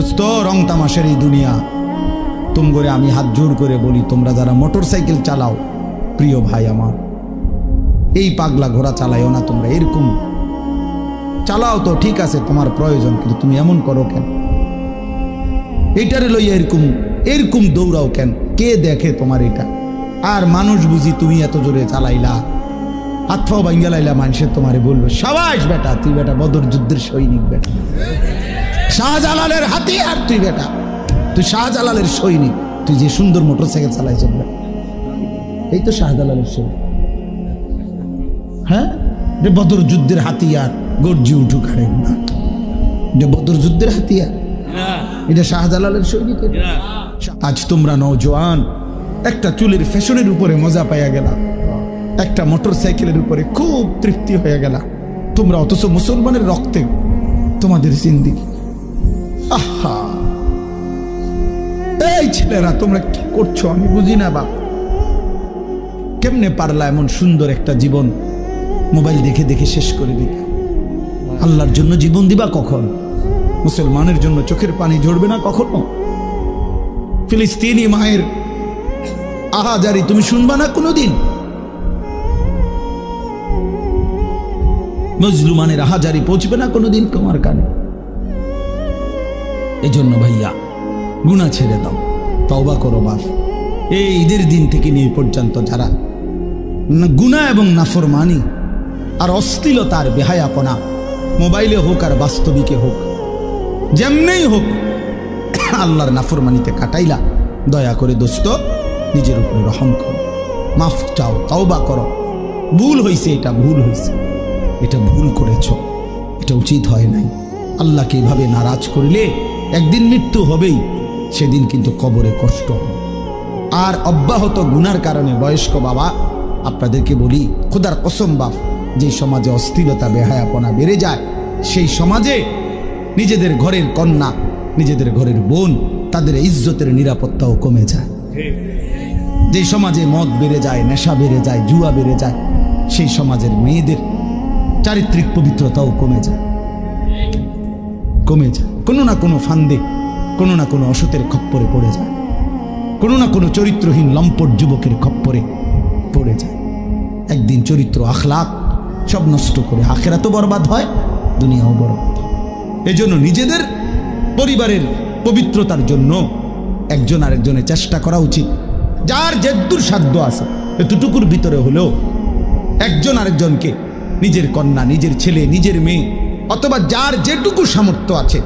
দোস্ত রং তামাশের এই দুনিয়া, তুম করে আমি হাত জোর করে বলি, তোমরা যারা মোটর সাইকেল চালাও, প্রিয় ভাই আমার, এই পাগলা ঘোড়া চালাইও না তোমরা। এরকম চালাও তো ঠিক আছে, তোমার প্রয়োজন, কিন্তু তুমি এমন করো কেন? এইটারে লইয়া এরকম এরকম দৌড়াও কেন? কে দেখে তোমার এটা? আর মানুষ বুঝি তুমি এত জোরে চালাইলা, হাত পাও ভাঙ্গা লাইলা, মানুষের তোমারে বলবে সাবাস বেটা, তুই বেটা বদর যুদ্ধের সৈনিক, বেটা শাহজালালের হাতিয়ার, তুই বেটা, তুই শাহজালালের সৈনিক, তুই যে সুন্দর মোটর সাইকেল চালাইছ, এই তো শাহজালালের সৈনিক। হ্যাঁ, যে বদর যুদ্ধের হাতিয়ার, গর্জি উঠুক, আরে না, যে বদর যুদ্ধের হাতিয়ার, এটা শাহজালালের সৈনিক। আজ তোমরা নওজোয়ান একটা চুলের ফ্যাশনের উপরে মজা পাইয়া গেলা, একটা মোটর সাইকেলের উপরে খুব তৃপ্তি হয়ে গেলা তোমরা, অথচ মুসলমানের রক্তে তোমাদের জিন্দেগি। আহা, এই ছেলেরা তোমরা কি করছো আমি বুঝি না বাপ। কেমনে পারলা এমন সুন্দর একটা জীবন মোবাইল দেখে দেখে শেষ করে দিতে? আল্লাহর জন্য জীবন দিবা কখন? মুসলমানের জন্য চোখের পানি ঝরবে না কখনো? ফিলিস্তিনি মায়ের আহাজারি তুমি শুনবা না কোনোদিন? মজলুমানের আহাজারি পৌঁছবে না কোনোদিন তোমার কানে? এজন্য ভাইয়া গুনাহ ছেড়ে দাও, তওবা করো বাপ। এই ঈদের দিন থেকে নিয়ে পর্যন্ত যারা গুনাহ এবং নাফরমানি আর অশ্লীলতার বেহায়াপনা, মোবাইলে হোক আর বাস্তবিকে হোক, যেমনেই হোক, আল্লাহর নাফরমানিতে কাটাইলা, দয়া করে দোস্ত নিজের উপরে রহম করো, মাফ চাও, তওবা করো। ভুল হয়েছে, এটা ভুল হয়েছে, এটা ভুল করেছ, এটা উচিত হয় নাই। আল্লাহকে এভাবে নারাজ করিলে একদিন মৃত্যু হবেই, সেদিন কিন্তু কবরে কষ্ট হবে। আর অব্যাহত গুনার কারণে বয়স্ক বাবা আপনাদেরকে বলি, খোদার কসম বাপ, যে সমাজে অশ্লীলতা বেহায়াপনা বেড়ে যায়, সেই সমাজে নিজেদের ঘরের কন্যা, নিজেদের ঘরের বোন, তাদের ইজ্জতের নিরাপত্তাও কমে যায়। যে সমাজে মদ বেড়ে যায়, নেশা বেড়ে যায়, জুয়া বেড়ে যায়, সেই সমাজের মেয়েদের চারিত্রিক পবিত্রতাও কমে যায়, কমে যায়। কোনো না কোনো ফান্দে, কোনো না কোনো অসতের খপ্পরে পড়ে যায়, কোনো না কোনো চরিত্রহীন লম্পট যুবকের খপ্পরে পড়ে যায়। একদিন চরিত্র আখলাক সব নষ্ট করে আখিরাতও বরবাদ হয়, দুনিয়াও বরবাদ হয়। এজন্য নিজেদের পরিবারের পবিত্রতার জন্য একজন আরেকজনের চেষ্টা করা উচিত। যার যেদূর সাধ্য আছে, এতটুকুর ভিতরে হলেও একজন আরেকজনকে, নিজের কন্যা, নিজের ছেলে, নিজের মেয়ে, অথবা যার যেটুকু সামর্থ্য আছে,